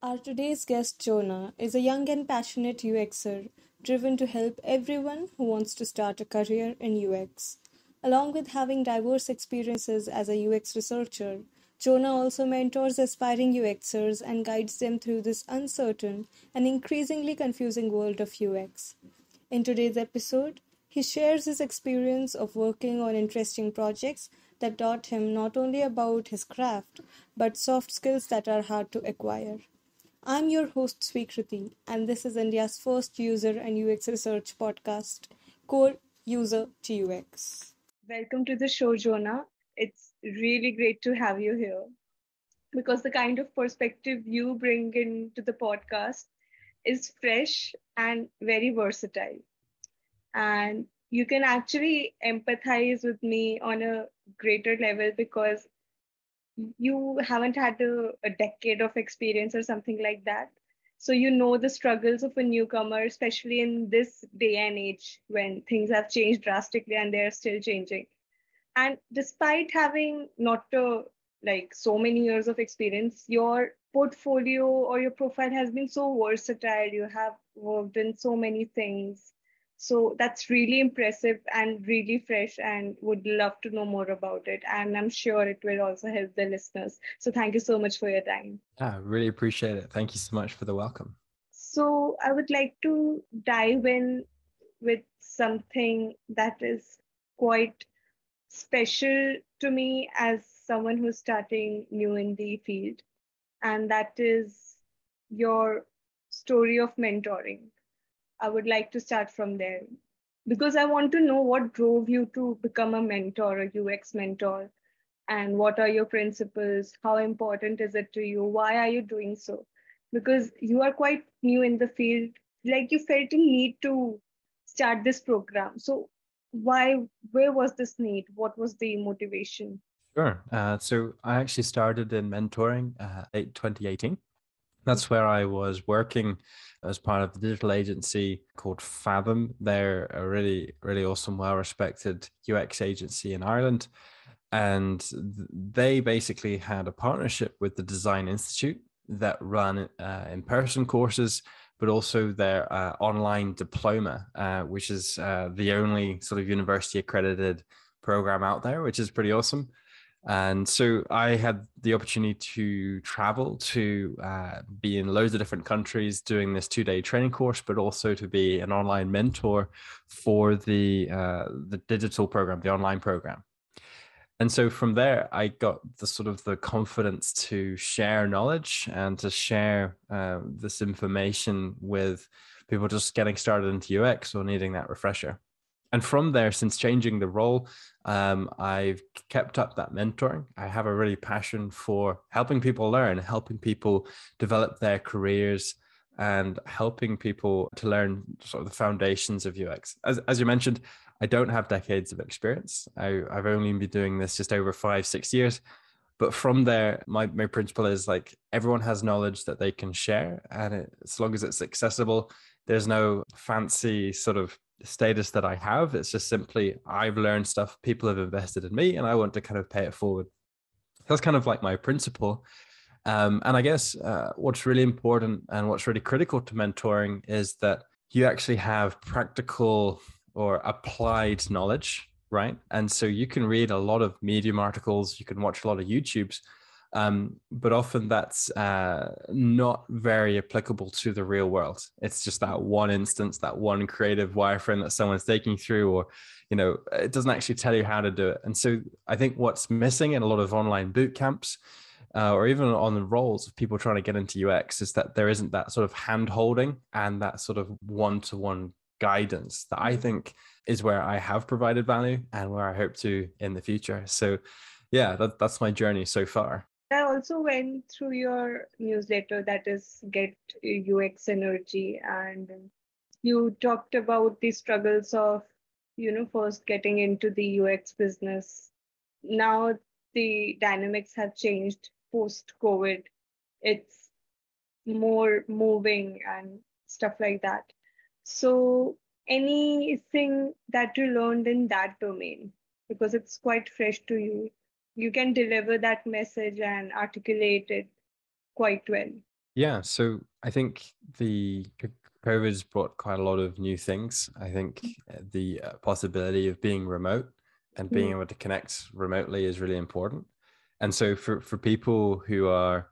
Our today's guest, Jonah, is a young and passionate UXer driven to help everyone who wants to start a career in UX. Along with having diverse experiences as a UX researcher, Jonah also mentors aspiring UXers and guides them through this uncertain and increasingly confusing world of UX. In today's episode, he shares his experience of working on interesting projects that taught him not only about his craft, but soft skills that are hard to acquire. I'm your host Sweekriti, and this is India's first user and UX research podcast, Core User to UX. Welcome to the show, Jonah. It's really great to have you here because the kind of perspective you bring into the podcast is fresh and very versatile. And you can actually empathize with me on a greater level because you haven't had a decade of experience or something like that. So you know the struggles of a newcomer, especially in this day and age when things have changed drastically and they're still changing. And despite having not like so many years of experience, your portfolio or your profile has been so versatile. You have worked in so many things. So that's really impressive and really fresh, and would love to know more about it. And I'm sure it will also help the listeners. So thank you so much for your time. Yeah, I really appreciate it. Thank you so much for the welcome. So I would like to dive in with something that is quite special to me as someone who's starting new in the field, and that is your story of mentoring. I would like to start from there because I want to know what drove you to become a mentor, a UX mentor, and what are your principles? How important is it to you? Why are you doing so? Because you are quite new in the field, like you felt a need to start this program. So why, where was this need? What was the motivation? Sure. So I actually started in mentoring late 2018. That's where I was working as part of the digital agency called Fathom. They're a really, really awesome, well-respected UX agency in Ireland. And they basically had a partnership with the Design Institute that run in-person courses, but also their online diploma, which is the only sort of university accredited program out there, which is pretty awesome. And so I had the opportunity to travel to be in loads of different countries doing this 2-day training course, but also to be an online mentor for the digital program, the online program. And so from there, I got the sort of the confidence to share knowledge and to share this information with people just getting started into UX or needing that refresher. And from there, since changing the role, I've kept up that mentoring. I have a really passion for helping people learn, helping people develop their careers, and helping people to learn sort of the foundations of UX. As you mentioned, I don't have decades of experience. I've only been doing this just over 5-6 years. But from there, my principle is like everyone has knowledge that they can share. And as long as it's accessible, there's no fancy sort of status that I have. It's just simply I've learned stuff, people have invested in me, and I want to kind of pay it forward. That's kind of like my principle. And I guess what's really important and what's really critical to mentoring is that you actually have practical or applied knowledge, right? And so you can read a lot of Medium articles, you can watch a lot of YouTubes, but often that's not very applicable to the real world. It's just that one instance, that one creative wireframe that someone's taking through, or it doesn't actually tell you how to do it. And so I think what's missing in a lot of online boot camps, or even on the roles of people trying to get into UX, is that there isn't that sort of hand holding and that sort of one-to-one guidance that I think is where I have provided value and where I hope to in the future. So yeah, that's my journey so far. I also went through your newsletter, that is Get UX Energy, and you talked about the struggles of, first getting into the UX business. Now the dynamics have changed post COVID. It's more moving and stuff like that. So, anything that you learned in that domain, because it's quite fresh to you, you can deliver that message and articulate it quite well. Yeah, so I think the COVID's brought quite a lot of new things. I think the possibility of being remote and being Mm, able to connect remotely is really important. And so for people who are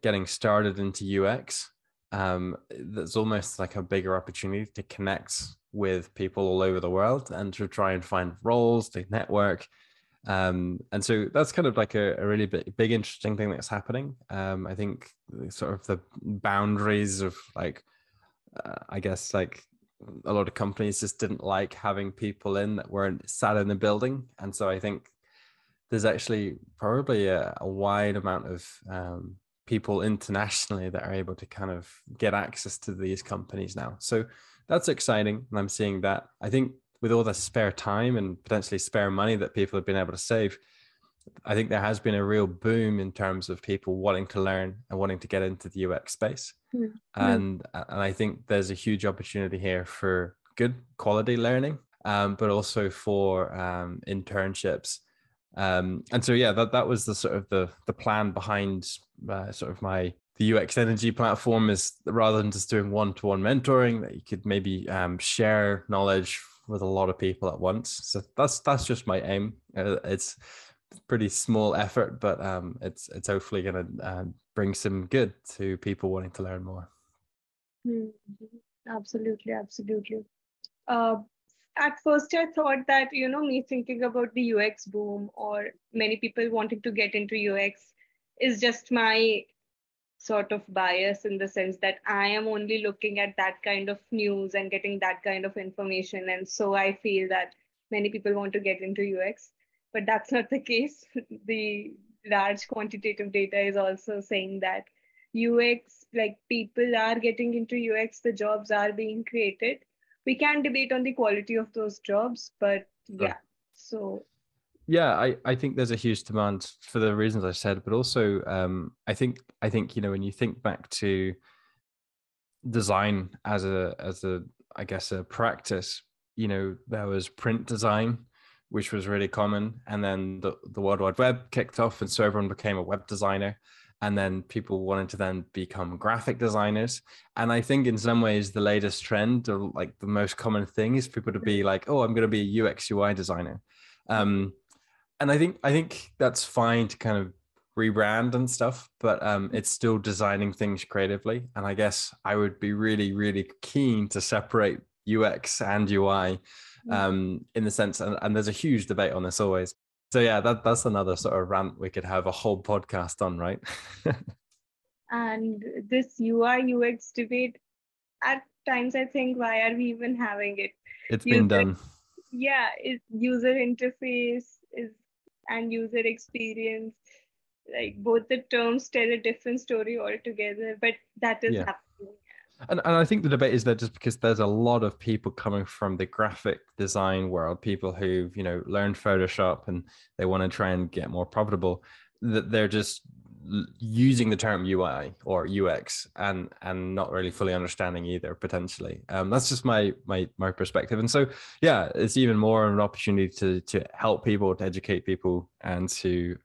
getting started into UX, there's almost like a bigger opportunity to connect with people all over the world and to try and find roles, to network, and so that's kind of like a really big interesting thing that's happening. I think sort of the boundaries of like I guess like a lot of companies just didn't like having people in that weren't sat in the building, and so I think there's actually probably a wide amount of people internationally that are able to kind of get access to these companies now. So that's exciting. And I'm seeing that. I think with all the spare time and potentially spare money that people have been able to save, I think there has been a real boom in terms of people wanting to learn and wanting to get into the UX space. mm, mm, And I think there's a huge opportunity here for good quality learning, but also for internships. And so yeah, that was the sort of the plan behind sort of my the UX Energy platform, is rather than just doing one-to-one mentoring, that you could maybe share knowledge with a lot of people at once. So that's just my aim. It's pretty small effort, but it's hopefully going to bring some good to people wanting to learn more. mm. Absolutely, absolutely. Uh, at first, I thought that, me thinking about the UX boom or many people wanting to get into UX is just my sort of bias, in the sense that I am only looking at that kind of news and getting that kind of information. And so I feel that many people want to get into UX, but that's not the case. The large quantitative data is also saying that UX, like people are getting into UX, the jobs are being created. We can debate on the quality of those jobs, but Sure. yeah. So, Yeah, I think there's a huge demand for the reasons I said, but also I think when you think back to design as a I guess a practice, there was print design, which was really common, and then the World Wide Web kicked off, and so everyone became a web designer, and then people wanted to then become graphic designers. And I think in some ways the latest trend, or like the most common thing, is people to be like, oh, I'm going to be a UX UI designer. And I think that's fine to kind of rebrand and stuff, but it's still designing things creatively. And I guess I would be really, really keen to separate UX and UI, in the sense, and there's a huge debate on this always. So yeah, that's another sort of rant we could have a whole podcast on, right? and this UI UX debate, at times I think, why are we even having it? It's been User, done. yeah, is user interface is and user experience, like both the terms tell a different story altogether, but that is Yeah. happening. And I think the debate is there just because there's a lot of people coming from the graphic design world, people who've, learned Photoshop and they want to try and get more profitable, that they're just using the term UI or UX and not really fully understanding either, potentially. That's just my perspective. And so yeah, it's even more of an opportunity to help people, to educate people, and to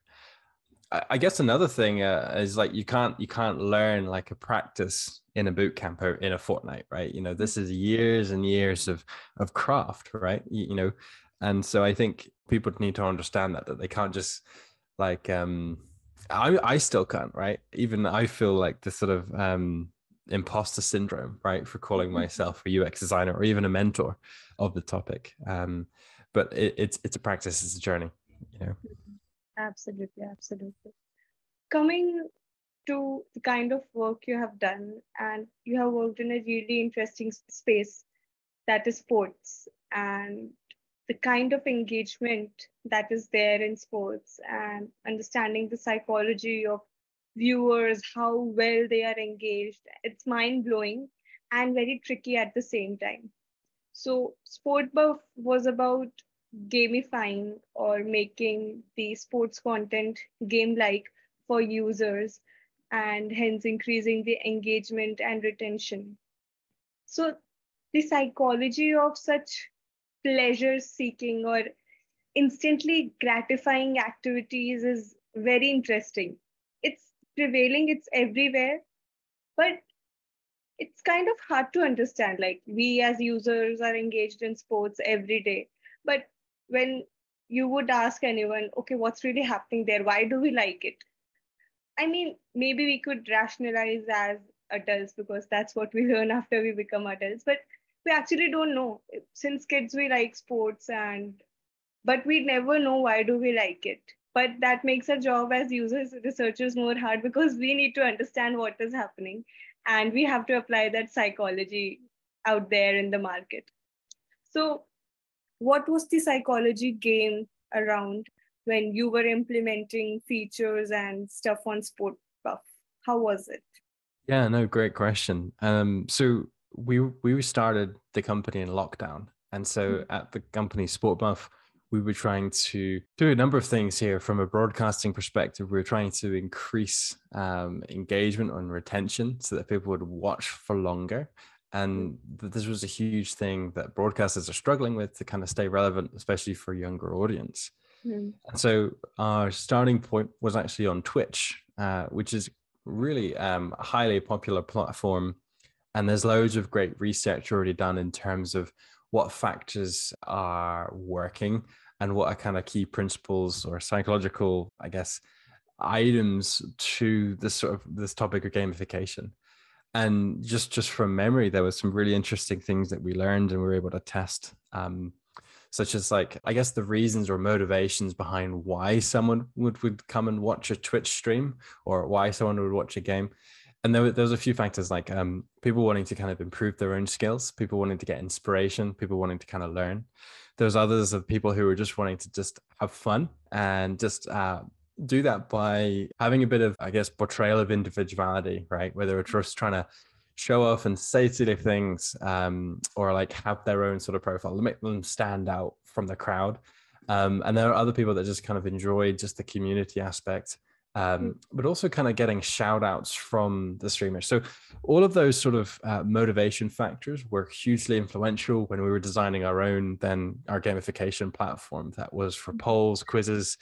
I guess another thing is like you can't learn like a practice in a boot camp or in a fortnight, right? This is years and years of craft, right? And so I think people need to understand that they can't just like I still can't, right? Even I feel like this sort of imposter syndrome, right, for calling myself a UX designer or even a mentor of the topic. But it's a practice, it's a journey, you know. Absolutely, absolutely. Coming to the kind of work you have done, and you have worked in a really interesting space, that is sports, and the kind of engagement that is there in sports, and understanding the psychology of viewers, how well they are engaged, it's mind blowing and very tricky at the same time. So Sportbuff was about gamifying or making the sports content game-like for users, and hence increasing the engagement and retention. So the psychology of such pleasure seeking or instantly gratifying activities is very interesting. It's prevailing, it's everywhere, But it's kind of hard to understand. Like, we as users are engaged in sports every day. But when you would ask anyone, okay, what's really happening there? Why do we like it? I mean, maybe we could rationalize as adults because that's what we learn after we become adults. But we actually don't know. Since kids, we like sports, and but we never know why do we like it. But that makes our job as users, researchers more hard because we need to understand what is happening, and we have to apply that psychology out there in the market. So what was the psychology game around when you were implementing features and stuff on Sportbuff? How was it? Yeah, no, great question. So we started the company in lockdown, and so at the company Sportbuff, we were trying to do a number of things here from a broadcasting perspective. We were trying to increase engagement and retention so that people would watch for longer. And this was a huge thing that broadcasters are struggling with to kind of stay relevant, especially for a younger audience. Mm. And so our starting point was actually on Twitch, which is really a highly popular platform. And there's loads of great research already done in terms of what factors are working and what are kind of key principles or psychological, I guess, items to this sort of this topic of gamification. And just from memory, there was some really interesting things that we learned and we were able to test. Such as, like, I guess the reasons or motivations behind why someone would come and watch a Twitch stream or why someone would watch a game. And there was a few factors like people wanting to kind of improve their own skills, people wanting to get inspiration, people wanting to kind of learn. There's others of people who were just wanting to just have fun and just do that by having a bit of, I guess, portrayal of individuality, right? Where they were just trying to show off and say silly things or like have their own sort of profile to make them stand out from the crowd. And there are other people that just kind of enjoy just the community aspect, but also kind of getting shout outs from the streamers. So all of those sort of motivation factors were hugely influential when we were designing our gamification platform that was for polls, quizzes,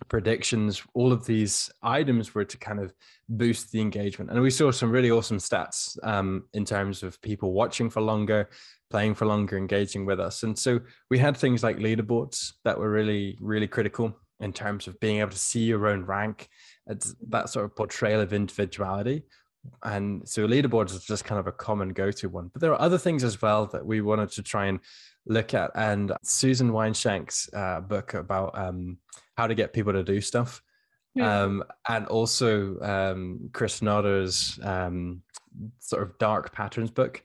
predictions. All of these items were to kind of boost the engagement, and we saw some really awesome stats in terms of people watching for longer, playing for longer, engaging with us. And so we had things like leaderboards that were really, really critical in terms of being able to see your own rank. It's that sort of portrayal of individuality. And so leaderboards is just kind of a common go-to one, but there are other things as well that we wanted to try and look at. And Susan Weinshank's book about how to get people to do stuff, and also Chris Nodder's sort of dark patterns book.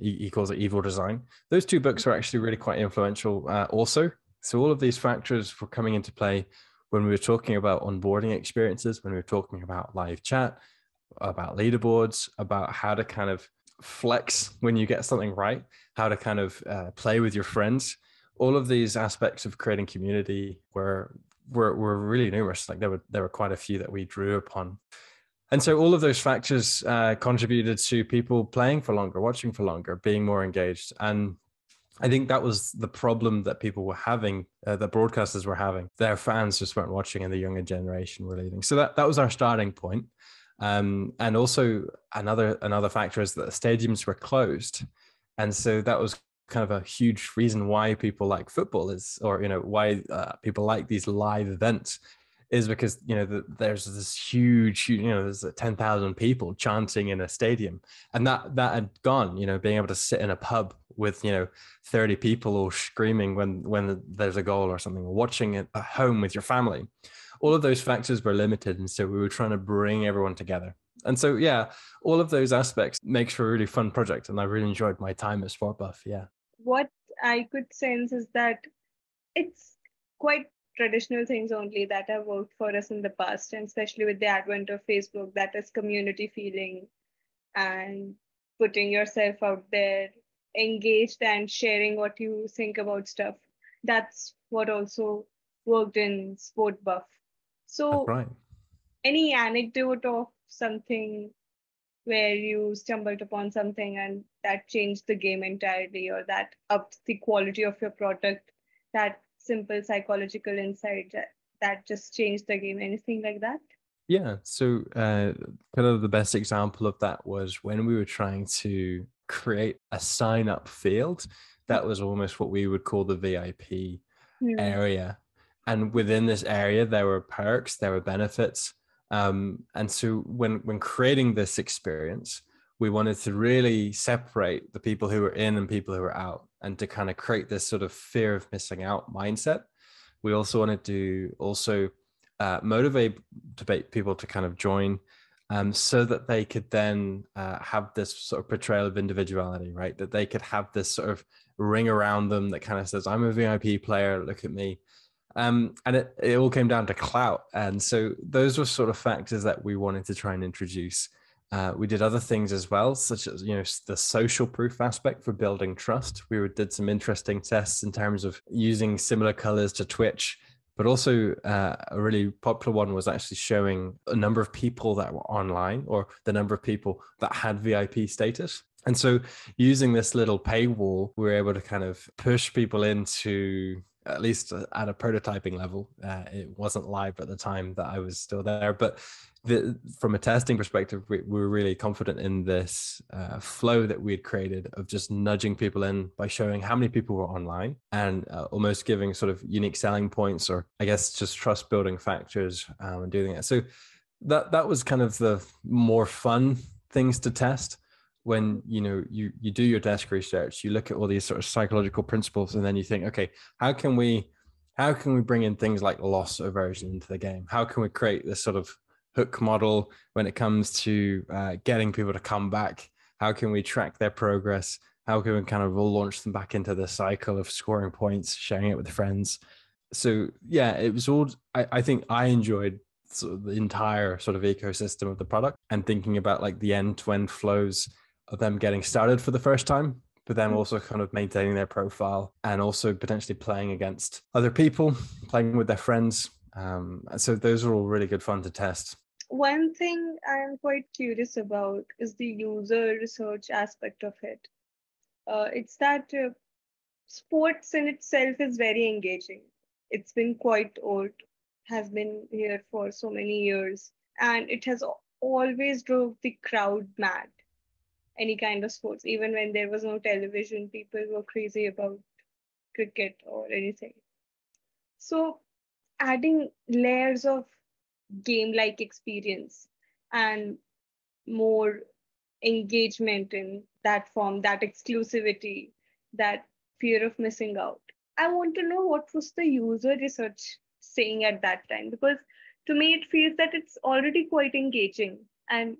He calls it Evil Design. Those two books are actually really quite influential also. So all of these factors were coming into play when we were talking about onboarding experiences, when we were talking about live chat, about leaderboards, about how to kind of flex when you get something right, how to kind of play with your friends. All of these aspects of creating community were really numerous. Like there were quite a few that we drew upon. And so all of those factors contributed to people playing for longer, watching for longer, being more engaged. And I think that was the problem that people were having, that broadcasters were having. Their fans just weren't watching and the younger generation were leaving. So that was our starting point. And also another factor is that the stadiums were closed. And so that was kind of a huge reason why people like football why people like these live events is because, there's this huge, there's 10,000 people chanting in a stadium, and that had gone, being able to sit in a pub with, 30 people all screaming when there's a goal or something, or watching it at home with your family. All of those factors were limited. And so we were trying to bring everyone together. And so, yeah, all of those aspects makes for a really fun project. And I really enjoyed my time at Sportbuff. Yeah. What I could sense is that it's quite traditional things only that have worked for us in the past, and especially with the advent of Facebook, that is community feeling and putting yourself out there, engaged and sharing what you think about stuff. That's what also worked in Sportbuff. That's So, right. any anecdote of something where you stumbled upon something and that changed the game entirely, or that upped the quality of your product, that simple psychological insight that just changed the game? Anything like that? Yeah. So, kind of the best example of that was when we were trying to create a sign up field. That was almost what we would call the VIP Hmm. area. And within this area, there were perks, there were benefits. And so when creating this experience, we wanted to really separate the people who were in and people who were out, and to kind of create this sort of fear of missing out mindset. We also wanted to also motivate people to kind of join, so that they could then have this sort of portrayal of individuality, right? That they could have this sort of ring around them that kind of says, I'm a VIP player, look at me. And it all came down to clout. And so those were sort of factors that we wanted to try and introduce. We did other things as well, such as, the social proof aspect for building trust. We did some interesting tests in terms of using similar colors to Twitch, but also a really popular one was actually showing a number of people that were online, or the number of people that had VIP status. And so using this little paywall, we were able to kind of push people into, at least at a prototyping level. It wasn't live at the time that I was still there, but from a testing perspective, we were really confident in this flow that we had created of just nudging people in by showing how many people were online, and almost giving sort of unique selling points, or I guess just trust building factors, and doing it. So that was kind of the more fun things to test. When you do your desk research, you look at all these sort of psychological principles, and then you think, okay, how can we bring in things like loss aversion into the game? How can we create this sort of hook model when it comes to getting people to come back? How can we track their progress? How can we kind of launch them back into the cycle of scoring points, sharing it with friends? So yeah, it was all, I think I enjoyed sort of the entire sort of ecosystem of the product, and thinking about like the end-to-end flows of them getting started for the first time, but then also kind of maintaining their profile, and also potentially playing against other people, playing with their friends. So those are all really good fun to test. One thing I'm quite curious about is the user research aspect of it. It's that sports in itself is very engaging. It's been quite old, has been here for so many years, and it has always drove the crowd mad. Any kind of sports, even when there was no television, people were crazy about cricket or anything. So, adding layers of game like experience and more engagement in that form, that exclusivity, that fear of missing out. I want to know what was the user research saying at that time, because to me it feels that it's already quite engaging, and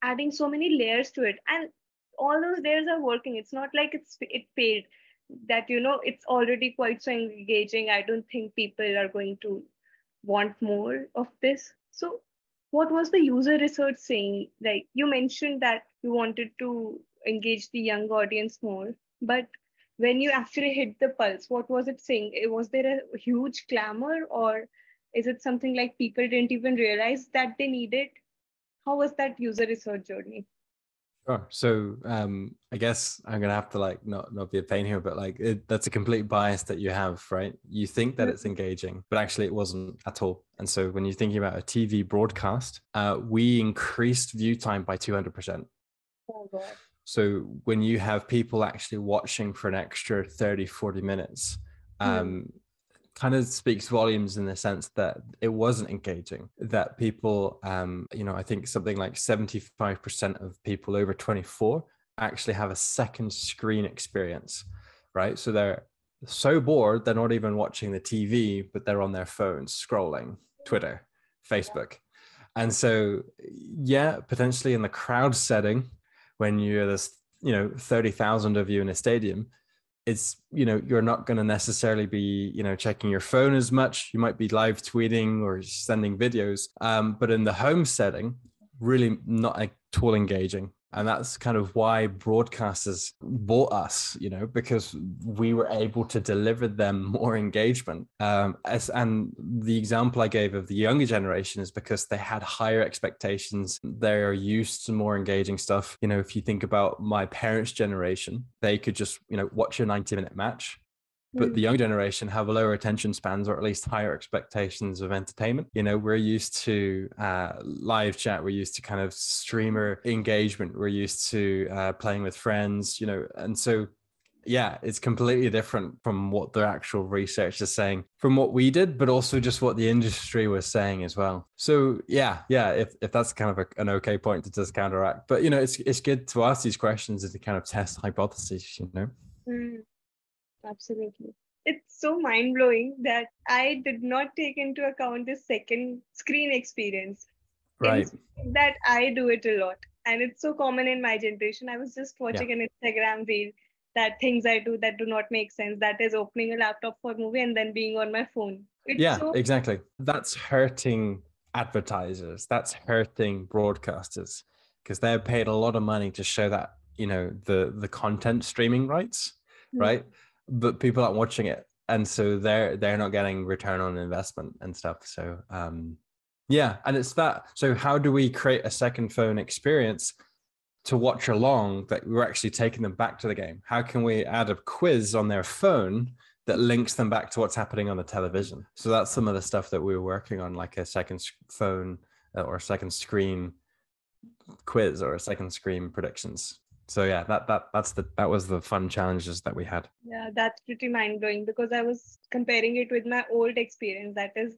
adding so many layers to it, and all those layers are working. It's not like it failed, that it's already quite so engaging. I don't think people are going to want more of this. So, what was the user research saying? Like you mentioned that you wanted to engage the young audience more, but when you actually hit the pulse, what was it saying? Was there a huge clamor, or is it something like people didn't even realize that they need it? How was that user research journey? Sure. So I guess I'm gonna have to like not be a pain here, but like that's a complete bias that you have, right? You think that it's engaging, but actually it wasn't at all. And so when you're thinking about a TV broadcast, we increased view time by 200%. Oh God. So when you have people actually watching for an extra 30, 40 minutes, Hmm. um, kind of speaks volumes in the sense that it wasn't engaging, that people, I think something like 75% of people over 24 actually have a second screen experience, right? So they're so bored, they're not even watching the TV, but they're on their phones scrolling Twitter, Facebook. And so, yeah, potentially in the crowd setting, when you're this, 30,000 of you in a stadium, it's, you're not going to necessarily be, checking your phone as much. You might be live tweeting or sending videos, but in the home setting, really not at all engaging. And that's kind of why broadcasters bought us, because we were able to deliver them more engagement. And the example I gave of the younger generation is because they had higher expectations. They're used to more engaging stuff. If you think about my parents' generation, they could just, watch a 90-minute match but the young generation have lower attention spans, or at least higher expectations of entertainment. We're used to live chat, we're used to kind of streamer engagement, we're used to playing with friends, and so yeah, it's completely different from what the actual research is saying from what we did, but also just what the industry was saying as well. So yeah, if that's kind of an okay point to just counteract. But it's good to ask these questions and to kind of test hypotheses. Absolutely. It's so mind-blowing that I did not take into account the second screen experience. Right. That I do it a lot. And it's so common in my generation. I was just watching an Instagram reel that things I do that do not make sense. That is opening a laptop for a movie and then being on my phone. Exactly. That's hurting advertisers. That's hurting broadcasters because they're paid a lot of money to show that, the content streaming rights, right? But people aren't watching it. And so they're not getting return on investment and stuff. So, and it's that. So how do we create a second phone experience to watch along that we're actually taking them back to the game? How can we add a quiz on their phone that links them back to what's happening on the television? So that's some of the stuff that we were working on, like a second phone or second screen quiz or a second screen predictions. So yeah, that was the fun challenges that we had. Yeah, that's pretty mind-blowing because I was comparing it with my old experience, that is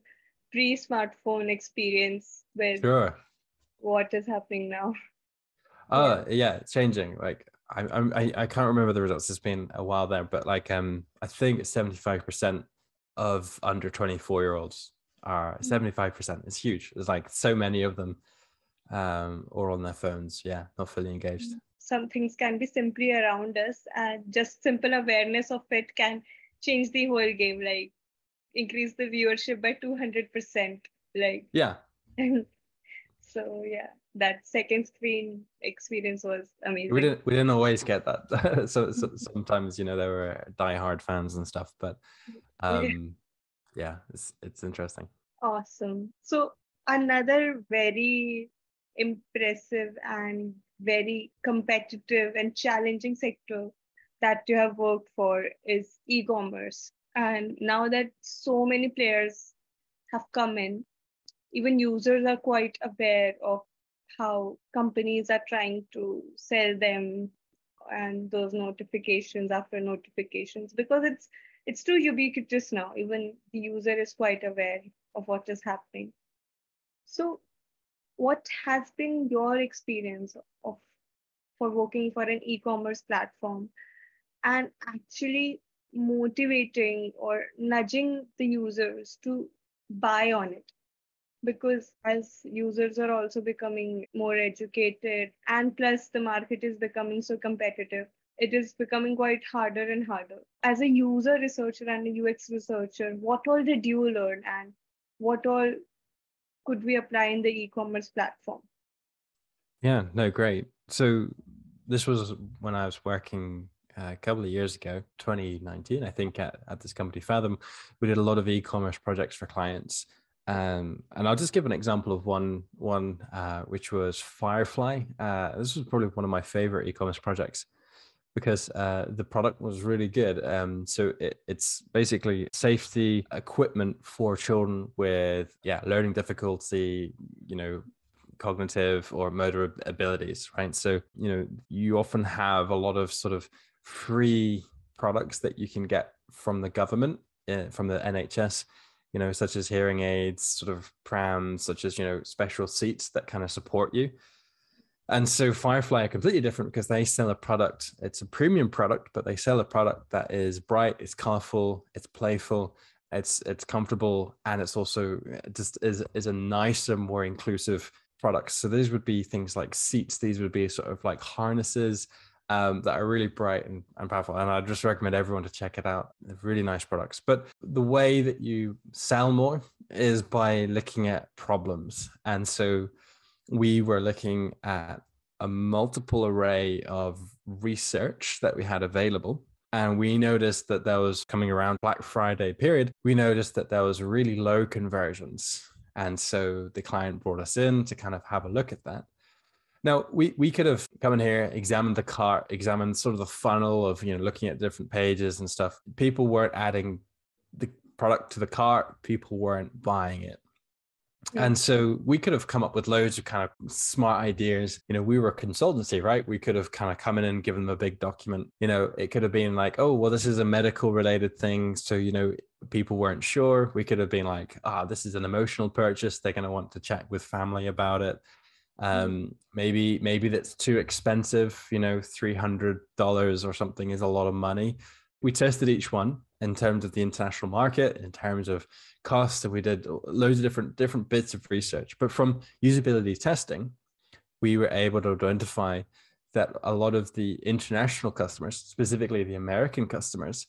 pre-smartphone experience with what is happening now. Yeah, it's changing. Like I can't remember the results. It's been a while there, but like I think 75% of under 24-year-olds are 75%. It's huge. There's like so many of them or on their phones. Yeah, not fully engaged. Some things can be simply around us, and just simple awareness of it can change the whole game, like increase the viewership by 200%. So yeah, that second screen experience was amazing. We didn't always get that. so sometimes, there were diehard fans and stuff, but it's interesting. Awesome. So another very impressive and very competitive and challenging sector that you have worked for is e-commerce. And now that so many players have come in, even users are quite aware of how companies are trying to sell them and those notifications after notifications, because it's too ubiquitous now. Even the user is quite aware of what is happening. So what has been your experience for working for an e-commerce platform and actually motivating or nudging the users to buy on it? Because as users are also becoming more educated, and plus the market is becoming so competitive, it is becoming quite harder and harder. As a user researcher and a UX researcher, what all did you learn and what all could we apply in the e-commerce platform? Yeah, no, great. So this was when I was working a couple of years ago, 2019, I think, at this company, Fathom. We did a lot of e-commerce projects for clients. And I'll just give an example of one which was Firefly. This was probably one of my favorite e-commerce projects because the product was really good. So it's basically safety equipment for children with learning difficulty, cognitive or motor abilities, right? So you often have a lot of sort of free products that you can get from the government, from the NHS, such as hearing aids, sort of prams, such as special seats that kind of support you. And so Firefly are completely different because they sell a product. It's a premium product, but they sell a product that is bright, it's colorful, it's playful, it's comfortable, and it's also just is a nicer, more inclusive product. So these would be things like seats. These would be sort of like harnesses that are really bright and powerful. And I just recommend everyone to check it out. They're really nice products. But the way that you sell more is by looking at problems. And so we were looking at a multiple array of research that we had available. And we noticed that there was, coming around Black Friday period, we noticed that there was really low conversions. And so the client brought us in to kind of have a look at that. Now, we could have come in here, examined the cart, examined sort of the funnel of, looking at different pages and stuff. People weren't adding the product to the cart. People weren't buying it. And so we could have come up with loads of kind of smart ideas. We were a consultancy, right? We could have kind of come in and given them a big document. It could have been like, oh, well, this is a medical related thing. So, people weren't sure. We could have been like, this is an emotional purchase. They're going to want to check with family about it. Maybe that's too expensive. $300 or something is a lot of money. We tested each one in terms of the international market, in terms of cost, and we did loads of different bits of research. But from usability testing, we were able to identify that a lot of the international customers, specifically the American customers,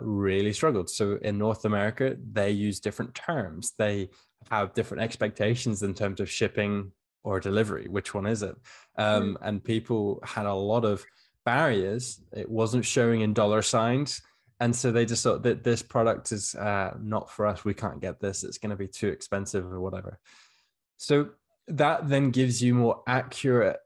really struggled. So in North America, they use different terms. They have different expectations in terms of shipping or delivery. Which one is it? And people had a lot of barriers. It wasn't showing in dollar signs. And so they just thought that this product is not for us. We can't get this. It's going to be too expensive or whatever. So that then gives you more accurate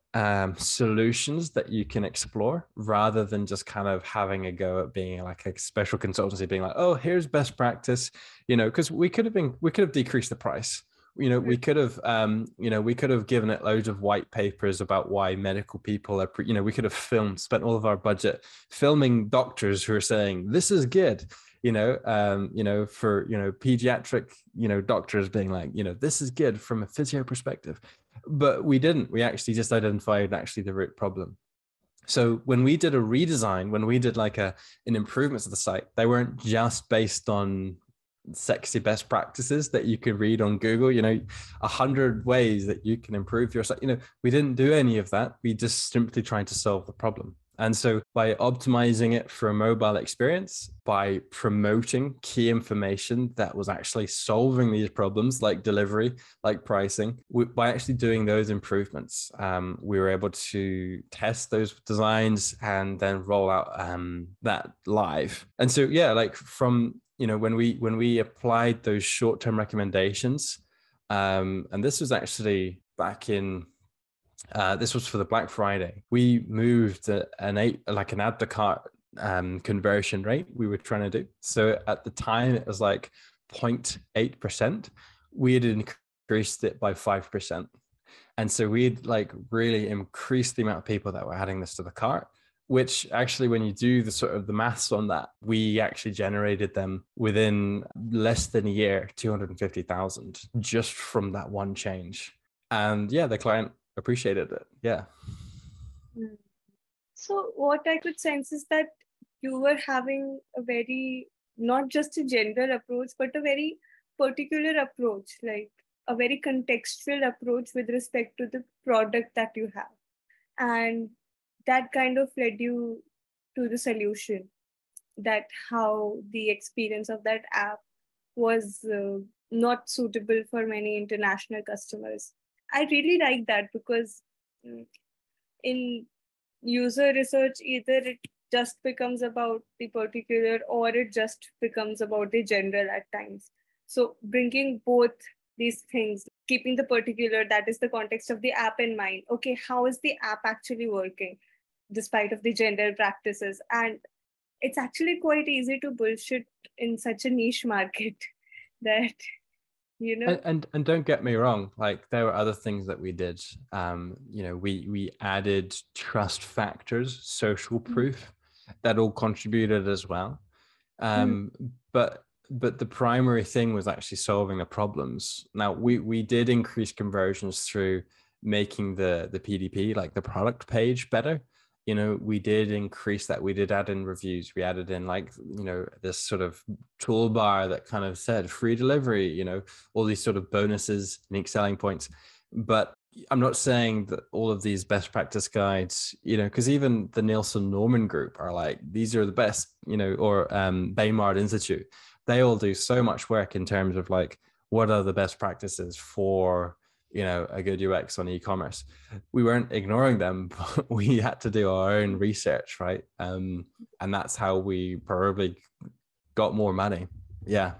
solutions that you can explore, rather than just kind of having a go at being like a special consultancy, being like, oh, here's best practice, because we could have decreased the price. We could have given it loads of white papers about why medical people are, we could have spent all of our budget filming doctors who are saying this is good, for, pediatric, doctors being like, this is good from a physio perspective. But we didn't. We actually just identified the root problem. So when we did a redesign, when we did like an improvements of the site, they weren't just based on sexy best practices that you could read on Google, 100 ways that you can improve your site. We didn't do any of that. We just simply tried to solve the problem. And so by optimizing it for a mobile experience, by promoting key information that was actually solving these problems, like delivery, like pricing, by actually doing those improvements, we were able to test those designs and then roll out that live. And so, like from, when we applied those short-term recommendations, and this was actually back in, this was for the Black Friday. We moved an add to cart conversion rate we were trying to do. So at the time it was like 0.8%. We had increased it by 5%. And so we'd like really increased the amount of people that were adding this to the cart, which actually, when you do the sort of the maths on that, we actually generated them within less than a year, 250,000 just from that one change. And the client appreciated it. Yeah. So what I could sense is that you were having a very, not just a general approach, but a very particular approach, like a very contextual approach with respect to the product that you have. And that kind of led you to the solution, that how the experience of that app was not suitable for many international customers. I really like that, because in user research, either it just becomes about the particular or it just becomes about the general at times. So bringing both these things, keeping the particular, that is the context of the app in mind. Okay, how is the app actually working despite of the general practices? And it's actually quite easy to bullshit in such a niche market that, And don't get me wrong, like there were other things that we did. We added trust factors, social proof, that all contributed as well. But the primary thing was actually solving the problems. Now we did increase conversions through making the PDP, like the product page, better. We did increase that. We did add in reviews. We added in this sort of toolbar that kind of said free delivery, all these sort of bonuses, unique selling points. But I'm not saying that all of these best practice guides, because even the Nielsen Norman group are like, these are the best, or Baymard Institute. They all do so much work in terms of like, what are the best practices for a good UX on e-commerce. We weren't ignoring them, but we had to do our own research, right? And that's how we probably got more money. Yeah.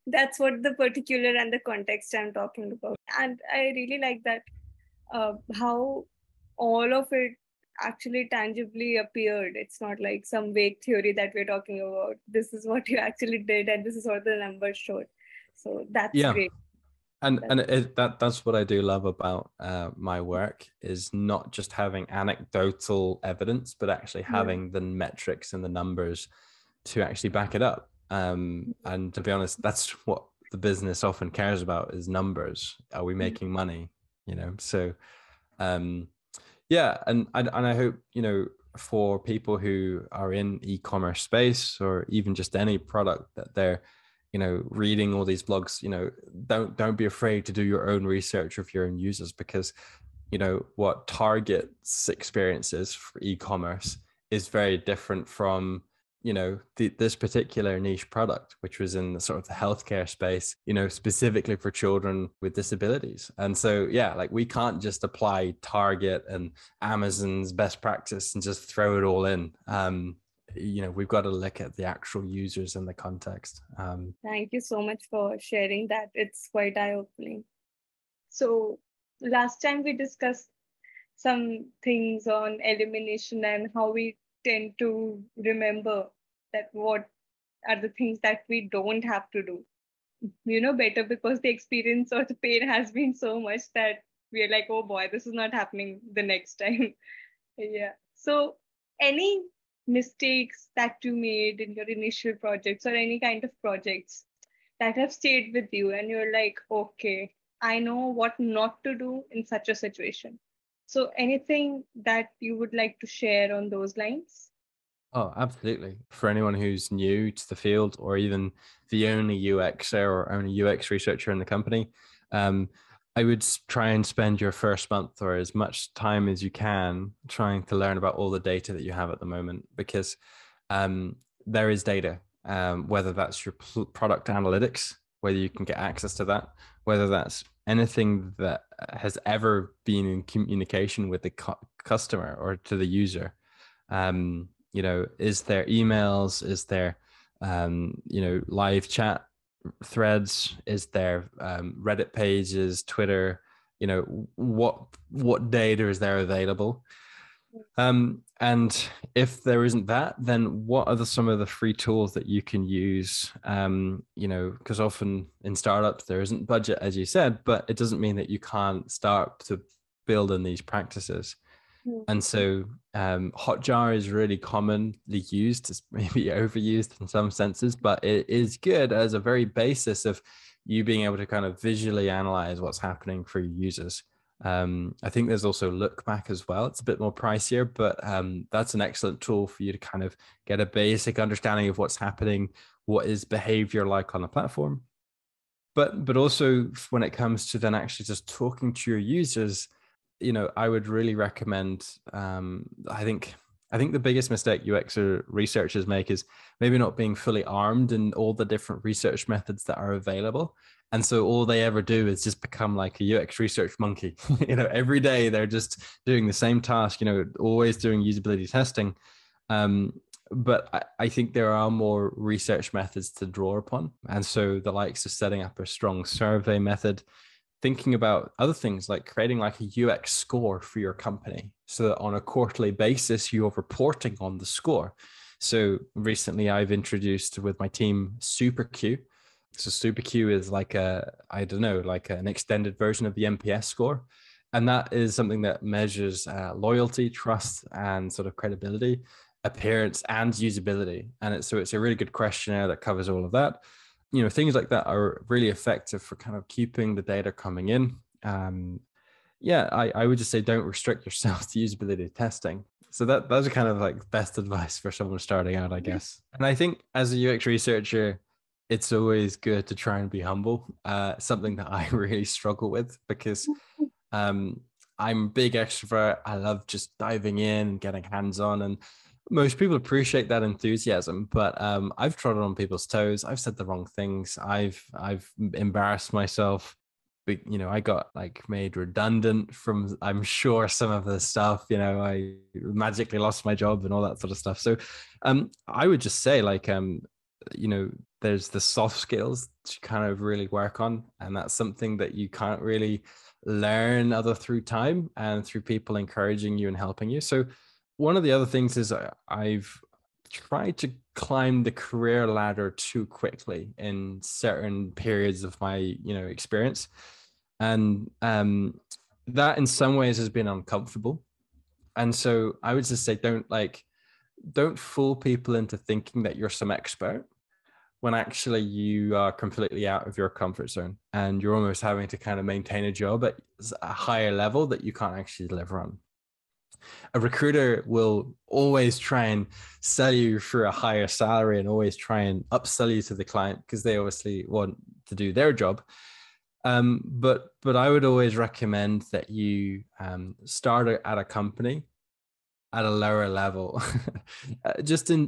That's what the particular and the context I'm talking about. And I really like that how all of it actually tangibly appeared. It's not like some vague theory that we're talking about. This is what you actually did, and this is what the numbers showed. So that's Yeah. great. That's what I do love about my work, is not just having anecdotal evidence, but actually Yeah. having the metrics and the numbers to actually back it up. And to be honest, that's what the business often cares about, is numbers. Are we making money? So yeah, and I hope, for people who are in e-commerce space, or even just any product that they're, reading all these blogs, don't be afraid to do your own research of your own users, because what Target's experiences for e-commerce is very different from this particular niche product, which was in the sort of the healthcare space, specifically for children with disabilities. And so yeah, like, we can't just apply Target and Amazon's best practice and just throw it all in. We've got to look at the actual users in the context. Thank you so much for sharing that. It's quite eye-opening. So last time we discussed some things on elimination and how we tend to remember that what are the things that we don't have to do, better, because the experience or the pain has been so much that we're like, oh boy, this is not happening the next time. Yeah. So any mistakes that you made in your initial projects or any kind of projects that have stayed with you and you're like, okay, I know what not to do in such a situation. So anything that you would like to share on those lines? Oh, absolutely. For anyone who's new to the field, or even the only UXer or only UX researcher in the company, I would try and spend your first month or as much time as you can trying to learn about all the data that you have at the moment, because there is data, whether that's your product analytics, whether you can get access to that, whether that's anything that has ever been in communication with the customer or to the user. Is there emails? Is there, live chat threads? Is there Reddit pages, Twitter? What data is there available? And if there isn't that, then what are some of the free tools that you can use? Because often in startups there isn't budget, as you said, but it doesn't mean that you can't start to build in these practices. And so Hotjar is really commonly used. It's maybe overused in some senses, but it is good as a very basis of you being able to kind of visually analyze what's happening for your users. I think there's also Look Back as well. It's a bit more pricier, but that's an excellent tool for you to kind of get a basic understanding of what's happening, what is behavior like on the platform. But also when it comes to then actually just talking to your users, I would really recommend, I think the biggest mistake UX researchers make is maybe not being fully armed in all the different research methods that are available. And so all they ever do is just become like a UX research monkey. Every day they're just doing the same task, always doing usability testing. But I think there are more research methods to draw upon. And so the likes of setting up a strong survey method, thinking about other things like creating like a UX score for your company, so that on a quarterly basis, you're reporting on the score. So recently I've introduced with my team SuperQ. So SuperQ is like an extended version of the NPS score. And that is something that measures loyalty, trust, and sort of credibility, appearance, and usability. And it's a really good questionnaire that covers all of that. Things like that are really effective for kind of keeping the data coming in. I would just say don't restrict yourself to usability testing. So those are kind of like best advice for someone starting out, I guess. And I think as a UX researcher, it's always good to try and be humble. Something that I really struggle with, because I'm a big extrovert. I love just diving in and getting hands-on, and most people appreciate that enthusiasm, but I've trodden on people's toes. I've said the wrong things. I've embarrassed myself. But, I got like made redundant from, I'm sure, some of the stuff. I magically lost my job and all that sort of stuff. So I would just say, like, there's the soft skills to kind of really work on, and that's something that you can't really learn other through time and through people encouraging you and helping you. So one of the other things is I've tried to climb the career ladder too quickly in certain periods of my experience, and that in some ways has been uncomfortable. And so I would just say don't fool people into thinking that you're some expert when actually you are completely out of your comfort zone and you're almost having to kind of maintain a job at a higher level that you can't actually deliver on. A recruiter will always try and sell you for a higher salary and always try and upsell you to the client because they obviously want to do their job. But I would always recommend that you start at a company at a lower level,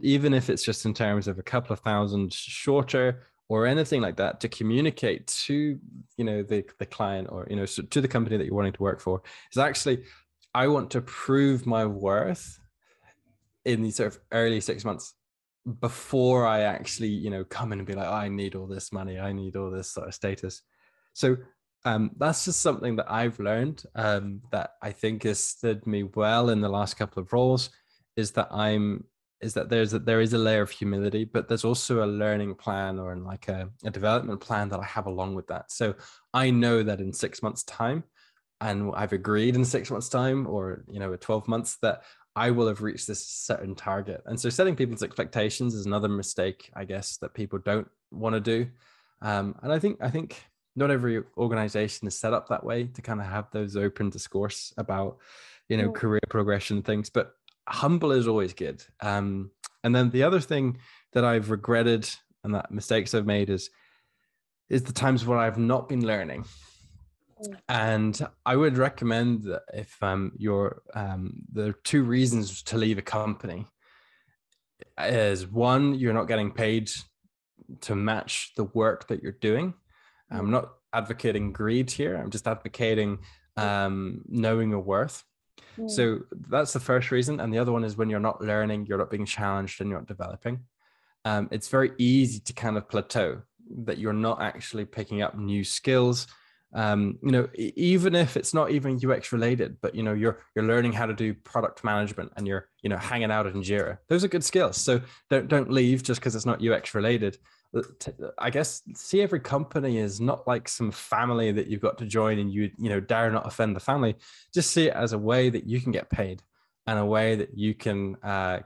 even if it's just in terms of a couple of thousand shorter or anything like that, to communicate to the client or so to the company that you're wanting to work for is actually, I want to prove my worth in these sort of early 6 months before I actually come in and be like, oh, I need all this money, I need all this sort of status. So that's just something that I've learned that I think has stood me well in the last couple of roles, is that there is a layer of humility, but there's also a learning plan or like a development plan that I have along with that. So I know that in 6 months' time, and I've agreed in 6 months' time or 12 months that I will have reached this certain target. And so setting people's expectations is another mistake, I guess, that people don't want to do. And I think not every organization is set up that way to kind of have those open discourse about, career progression things, but humble is always good. And then the other thing that I've regretted and that mistakes I've made is the times where I've not been learning. And I would recommend that if there are two reasons to leave a company. Is one, you're not getting paid to match the work that you're doing. I'm not advocating greed here. I'm just advocating knowing your worth. So that's the first reason. And the other one is when you're not learning, you're not being challenged, and you're not developing. It's very easy to kind of plateau, that you're not actually picking up new skills. Even if it's not even UX related, but you're learning how to do product management and you're hanging out in Jira. Those are good skills. So don't leave just because it's not UX related. I guess see every company is not like some family that you've got to join and you dare not offend the family. Just see it as a way that you can get paid and a way that you can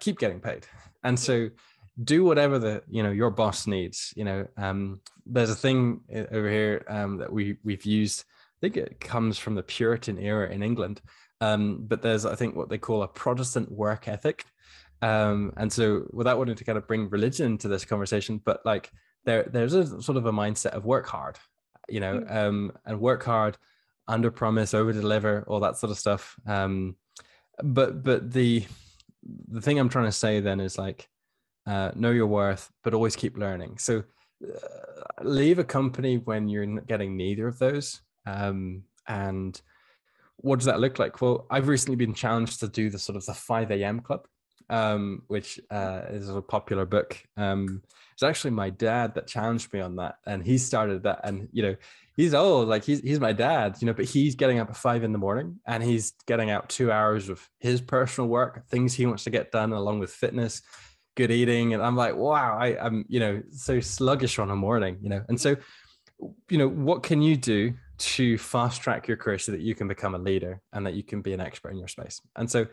keep getting paid. And so do whatever your boss needs. There's a thing over here that we've used. I think it comes from the Puritan era in England, but there's, I think, what they call a Protestant work ethic. And so, without wanting to kind of bring religion into this conversation, but like there's a sort of a mindset of work hard, and work hard, under promise, over deliver, all that sort of stuff. But the thing I'm trying to say then is like, know your worth, but always keep learning. So leave a company when you're getting neither of those. And what does that look like? Well, I've recently been challenged to do the sort of the 5 a.m. club, which is a popular book. It's actually my dad that challenged me on that, and he started that. And he's old, like he's my dad, but he's getting up at 5 a.m. and he's getting out 2 hours of his personal work, things he wants to get done, along with fitness, good eating. And I'm like, wow, I'm so sluggish on a morning, and so what can you do to fast track your career so that you can become a leader and that you can be an expert in your space? And so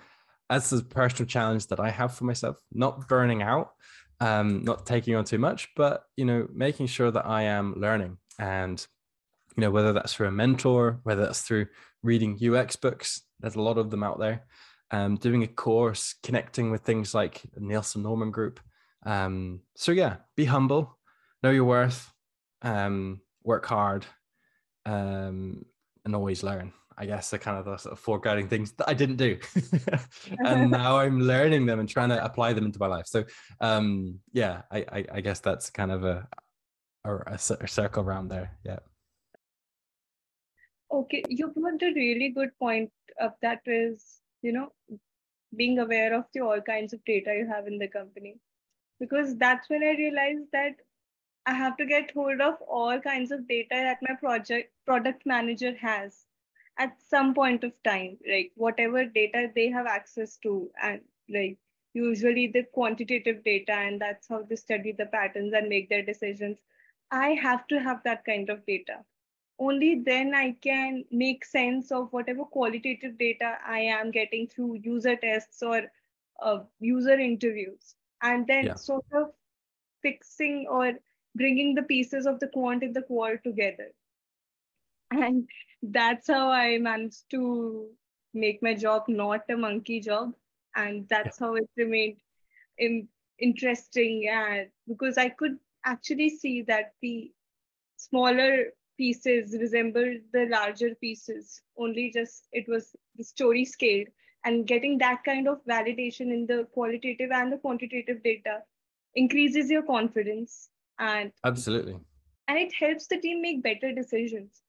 that's the personal challenge that I have for myself: not burning out, not taking on too much, but making sure that I am learning. And whether that's through a mentor, whether that's through reading UX books, there's a lot of them out there, doing a course, connecting with things like the Nielsen Norman Group. So yeah, be humble, know your worth, work hard, and always learn. I guess the kind of the sort of 4 guiding things that I didn't do. And now I'm learning them and trying to apply them into my life. So yeah, I guess that's kind of a circle around there. Yeah. Okay, you brought a really good point up, that is, being aware of all kinds of data you have in the company. Because that's when I realized that I have to get hold of all kinds of data that my product manager has. at some point of time, like whatever data they have access to, and like usually the quantitative data, and that's how they study the patterns and make their decisions. I have to have that kind of data. Only then I can make sense of whatever qualitative data I am getting through user tests or user interviews, and then Yeah. sort of fixing or bringing the pieces of the quant and the qual together. And that's how I managed to make my job not a monkey job. And Yeah. that's how it remained interesting. And because I could actually see that the smaller pieces resembled the larger pieces, only just it was the story scaled. And getting that kind of validation in the qualitative and the quantitative data increases your confidence, and Absolutely. it helps the team make better decisions.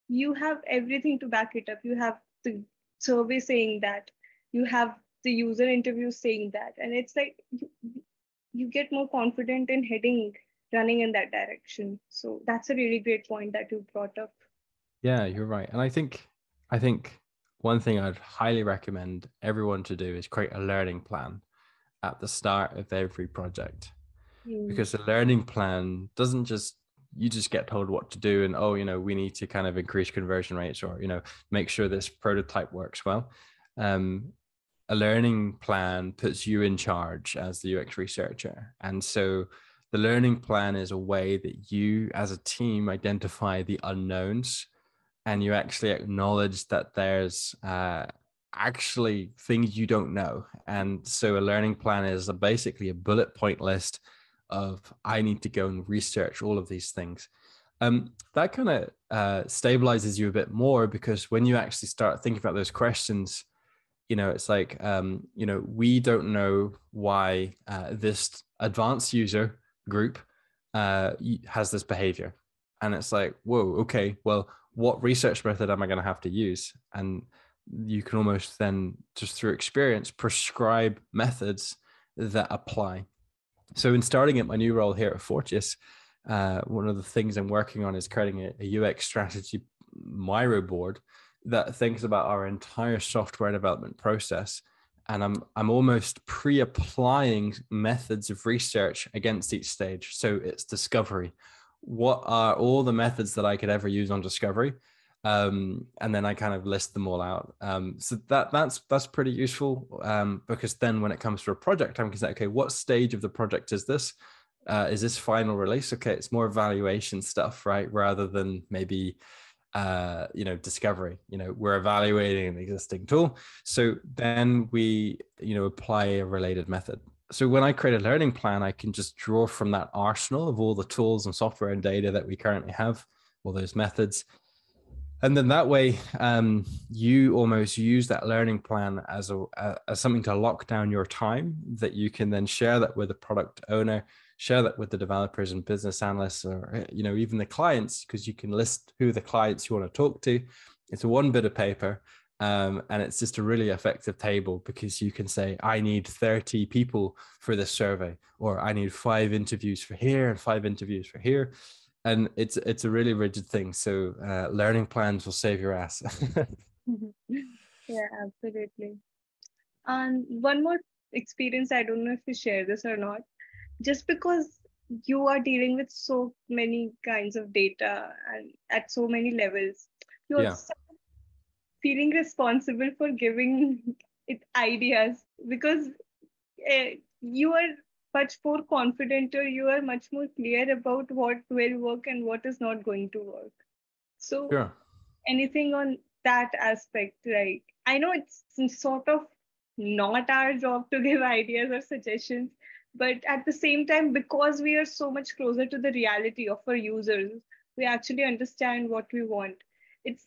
You have everything to back it up. You have the survey saying that, you have the user interviews saying that, and it's like you get more confident in running in that direction. So that's a really great point that you brought up. Yeah, you're right. And I think one thing I'd highly recommend everyone to do is create a learning plan at the start of every project. Mm. Because the learning plan doesn't just, you just get told what to do and, oh, we need to kind of increase conversion rates, or make sure this prototype works well. A learning plan puts you in charge as the UX researcher, and so the learning plan is a way that you as a team identify the unknowns, and you actually acknowledge that there's actually things you don't know. And so a learning plan is basically a bullet point list of, I need to go and research all of these things. That kind of stabilizes you a bit more, because when you actually start thinking about those questions, it's like, we don't know why this advanced user group has this behavior. And it's like, whoa, okay, well, what research method am I going to have to use? And you can almost then, just through experience, prescribe methods that apply. So in starting at my new role here at Fortius, one of the things I'm working on is creating a UX strategy Miro board that thinks about our entire software development process. And I'm almost pre-applying methods of research against each stage. So it's discovery. What are all the methods that I could ever use on discovery? And then I kind of list them all out. So that's pretty useful, because then when it comes to a project, I can say, okay, what stage of the project is this? Is this final release? Okay, it's more evaluation stuff, right? Rather than maybe discovery. We're evaluating an existing tool, so then we apply a related method. So when I create a learning plan, I can just draw from that arsenal of all the tools and software and data that we currently have, all those methods. And then that way, you almost use that learning plan as something to lock down your time, that you can then share that with the product owner, share that with the developers and business analysts, or even the clients, because you can list who the clients you want to talk to. It's one bit of paper, and it's just a really effective table, because you can say, I need 30 people for this survey, or I need 5 interviews for here and 5 interviews for here. And it's a really rigid thing. So learning plans will save your ass. Yeah, absolutely. And one more experience, I don't know if you share this or not, just because you are dealing with so many kinds of data and at so many levels, you're Yeah, also feeling responsible for giving it ideas, because you are much more confident, or you are much more clear about what will work and what is not going to work. So sure. anything on that aspect, right? I know it's sort of not our job to give ideas or suggestions, but at the same time, because we are so much closer to the reality of our users, we actually understand what we want. It's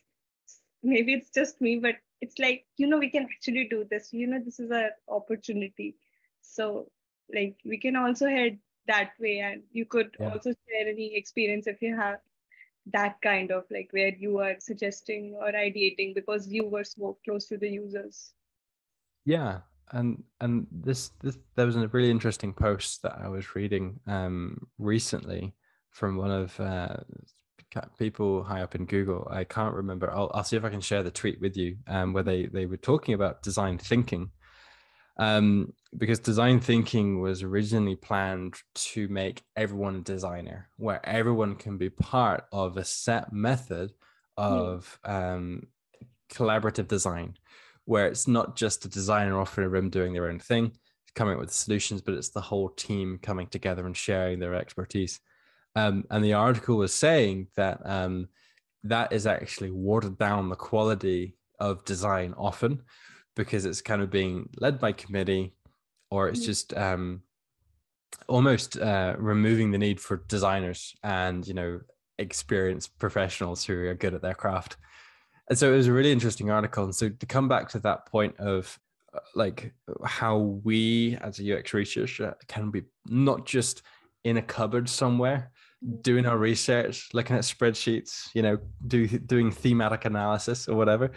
maybe it's just me, but it's like, we can actually do this. This is our opportunity. So, like, we can also head that way, and you could Yeah. also share any experience if you have that kind of, like, where you are suggesting or ideating because you were so close to the users. Yeah. And this there was a really interesting post that I was reading recently from one of people high up in Google. I can't remember. I'll see if I can share the tweet with you, where they were talking about design thinking. Because design thinking was originally planned to make everyone a designer, where everyone can be part of a set method of collaborative design, where it's not just a designer off in a room doing their own thing, coming up with solutions, but it's the whole team coming together and sharing their expertise. And the article was saying that that is actually watered down the quality of design often, because it's kind of being led by committee, or it's just almost removing the need for designers and, experienced professionals who are good at their craft. And so it was a really interesting article. And so to come back to that point of like how we as a UX researcher can be not just in a cupboard somewhere doing our research, looking at spreadsheets, doing thematic analysis or whatever,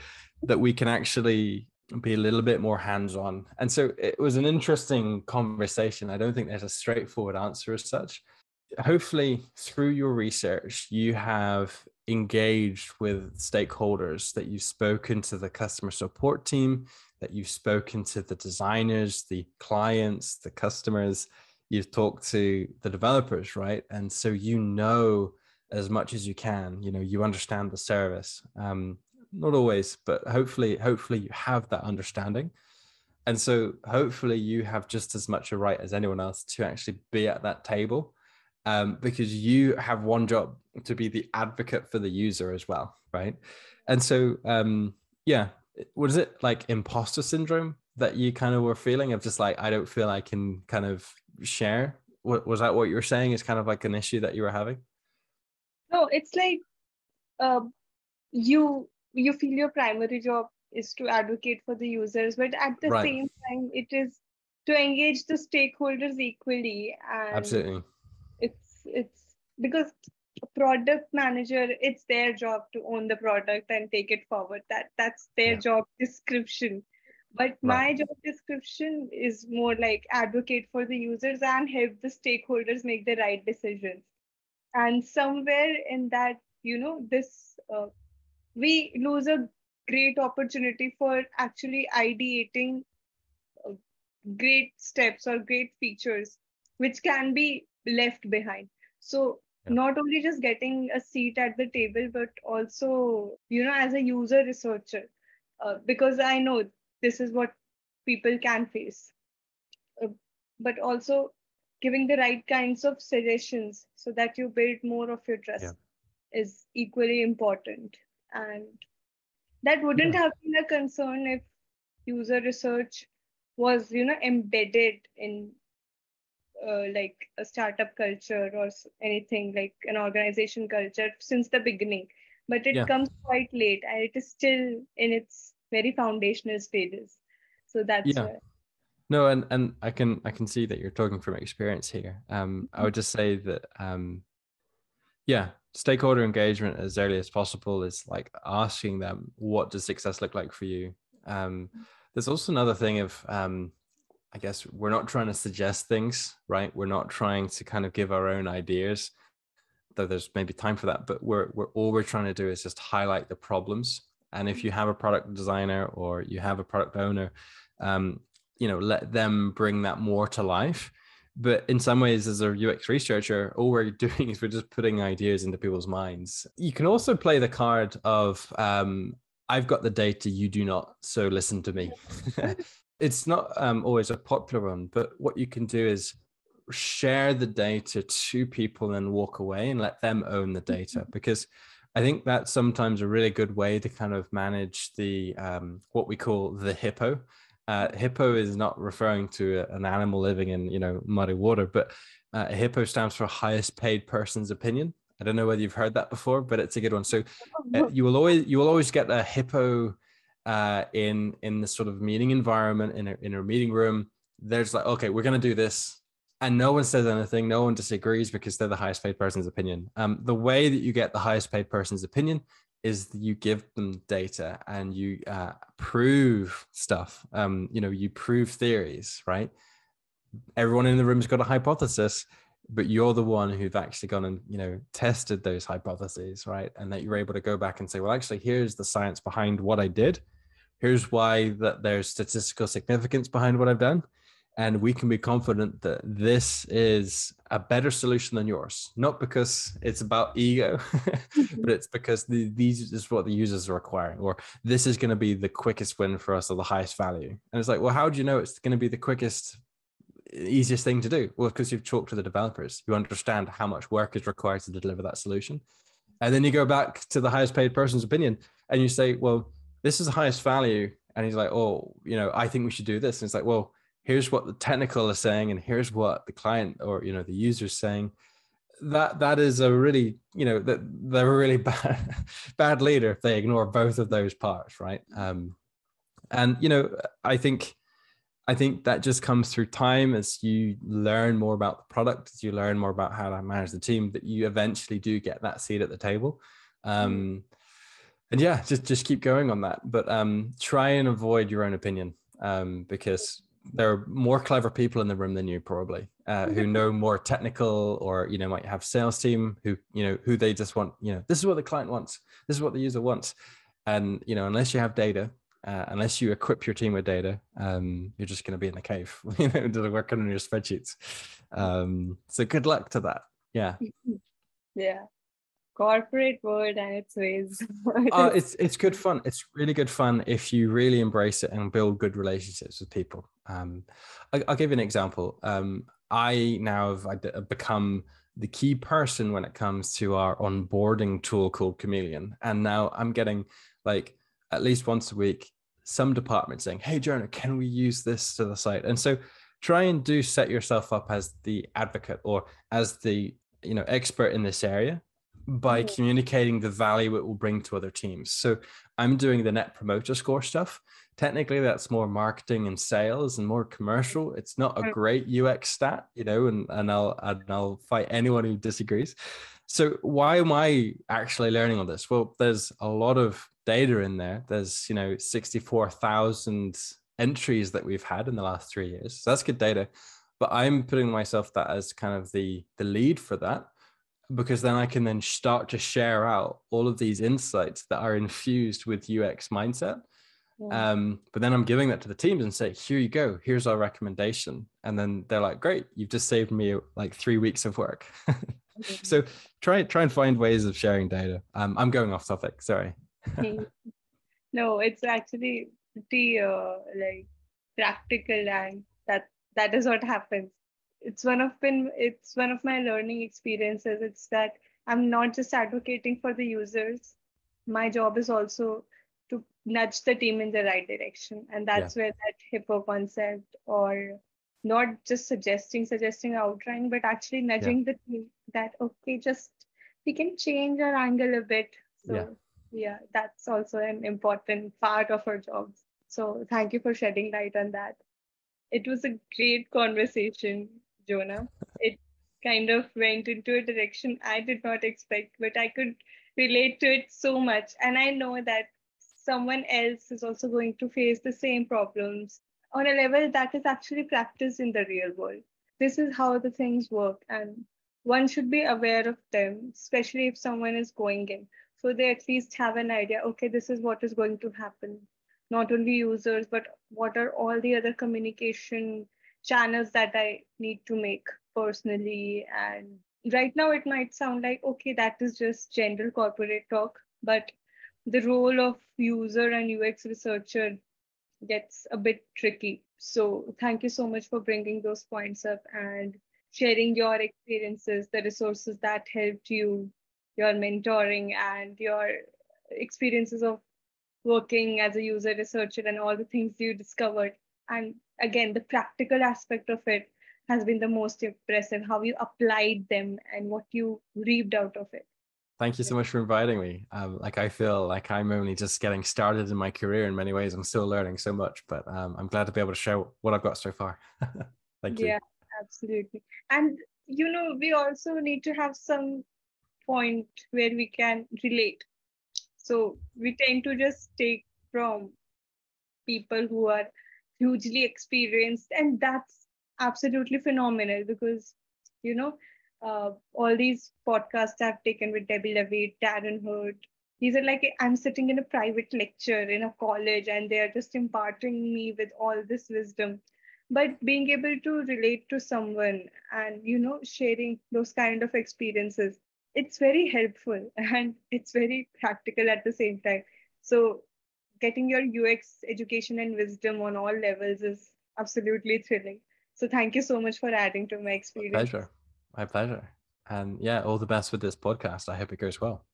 that we can actually be a little bit more hands-on. And so it was an interesting conversation. I don't think there's a straightforward answer as such. Hopefully through your research, you have engaged with stakeholders, that you've spoken to the customer support team, that you've spoken to the designers, the clients, the customers, you've talked to the developers, right? And so as much as you can, you understand the service. Not always, but hopefully you have that understanding. And so hopefully you have just as much a right as anyone else to actually be at that table, because you have one job, to be the advocate for the user as well, right? And so, was it like imposter syndrome that you kind of were feeling, of just like, I don't feel I can kind of share? Was that what you were saying is kind of like an issue that you were having? No, it's like you feel your primary job is to advocate for the users, but at the same time, it is to engage the stakeholders equally. And absolutely, it's because a product manager, it's their job to own the product and take it forward. That's their job description. But my job description is more like advocate for the users and help the stakeholders make the right decisions. And somewhere in that, this we lose a great opportunity for actually ideating great steps or great features which can be left behind. So not only just getting a seat at the table, but also, as a user researcher, because I know this is what people can face, but also giving the right kinds of suggestions so that you build more of your trust is equally important. And that wouldn't have been a concern if user research was, embedded in like a startup culture or anything like an organization culture since the beginning. But it comes quite late, and it is still in its very foundational stages. So that's why. No, and I can see that you're talking from experience here. I would just say that stakeholder engagement as early as possible is like asking them, what does success look like for you? There's also another thing of I guess we're not trying to suggest things, right? We're not trying to kind of give our own ideas, though there's maybe time for that, but all we're trying to do is just highlight the problems. And if you have a product designer or you have a product owner, let them bring that more to life. But in some ways, as a UX researcher, all we're doing is we're just putting ideas into people's minds. You can also play the card of, I've got the data, you do not, so listen to me. It's not always a popular one, but what you can do is share the data to people and walk away and let them own the data, because I think that's sometimes a really good way to kind of manage the what we call the hippo. Hippo is not referring to an animal living in muddy water, but hippo stands for highest paid person's opinion. I don't know whether you've heard that before, but it's a good one. So you will always get a hippo in the sort of meeting environment, in a meeting room. There's like, okay, we're going to do this, and no one says anything, no one disagrees, because they're the highest paid person's opinion. The way that you get the highest paid person's opinion is that you give them data and you prove stuff. You prove theories, right? Everyone in the room's got a hypothesis. but you're the one who've actually gone and, you know, tested those hypotheses, right? And that you're able to go back and say, well, actually, here's the science behind what I did. Here's why that there's statistical significance behind what I've done. And we can be confident that this is a better solution than yours, not because it's about ego, but it's because these is what the users are requiring, or this is going to be the quickest win for us or the highest value. And it's like, well, how do you know it's going to be the quickest, easiest thing to do? Well, because you've talked to the developers, you understand how much work is required to deliver that solution. And then you go back to the highest paid person's opinion and you say, well, this is the highest value. And he's like, oh, you know, I think we should do this. And it's like, well, here's what the technical is saying, and here's what the client or, you know, the user is saying. That is a really, you know, that they're a really bad leader if they ignore both of those parts, right? And you know, I think that just comes through time as you learn more about the product, as you learn more about how to manage the team, that you eventually do get that seat at the table. And yeah, just keep going on that, but try and avoid your own opinion, because there are more clever people in the room than you probably, who know more technical, or, you know, might have sales team who, you know, who they just want, you know, this is what the client wants, this is what the user wants. And, you know, unless you have data, unless you equip your team with data, you're just going to be in the cave, you know, just working on your spreadsheets. So good luck to that. Yeah. Yeah. Corporate world and its ways. It's good fun. It's really good fun if you really embrace it and build good relationships with people. I'll give you an example. I now have become the key person when it comes to our onboarding tool called Chameleon. And now I'm getting, like, at least once a week, some department saying, hey, Jonah, can we use this to the site? And so try and set yourself up as the advocate or as the, you know, expert in this area by communicating the value it will bring to other teams. So I'm doing the Net Promoter Score stuff. Technically, that's more marketing and sales and more commercial. It's not a great UX stat, you know, and I'll fight anyone who disagrees. So why am I actually learning on this? Well, there's a lot of data in there. There's, you know, 64,000 entries that we've had in the last 3 years. So that's good data. But I'm putting myself that as kind of the lead for that, because then I can then start to share out all of these insights that are infused with UX mindset. But then I'm giving that to the teams and say, here you go, here's our recommendation. And then they're like, great, you've just saved me like 3 weeks of work. So try and find ways of sharing data. I'm going off topic, sorry. No, it's actually pretty like practical, and that is what happens. It's one of my learning experiences. It's that I'm not just advocating for the users. My job is also to nudge the team in the right direction. And that's where that hippo concept, or not just suggesting outline, but actually nudging the team that, okay, just we can change our angle a bit. So yeah, that's also an important part of our jobs. So thank you for shedding light on that. It was a great conversation, Jonah. It kind of went into a direction I did not expect, but I could relate to it so much. And I know that someone else is also going to face the same problems on a level that is actually practiced in the real world. This is how the things work, and one should be aware of them, especially if someone is going in. So they at least have an idea, okay, this is what is going to happen. Not only users, but what are all the other communication channels that I need to make personally. And right now it might sound like, okay, that is just general corporate talk, but the role of user and UX researcher gets a bit tricky. So thank you so much for bringing those points up and sharing your experiences, the resources that helped you, your mentoring, and your experiences of working as a user researcher and all the things you discovered. And again, the practical aspect of it has been the most impressive, how you applied them and what you reaped out of it. Thank you so much for inviting me. Like, I feel like I'm only just getting started in my career in many ways. I'm still learning so much, but I'm glad to be able to share what I've got so far. Thank you. Yeah, absolutely. And, we also need to have some point where we can relate. So we tend to just take from people who are hugely experienced, and that's absolutely phenomenal because, all these podcasts I've taken with Debbie Levitt, Darren Hurt, these are like I'm sitting in a private lecture in a college and they are just imparting me with all this wisdom. But being able to relate to someone and, sharing those kind of experiences, it's very helpful and it's very practical at the same time. So getting your UX education and wisdom on all levels is absolutely thrilling. So thank you so much for adding to my My experience. pleasure. My pleasure. And yeah, all the best with this podcast. I hope it goes well.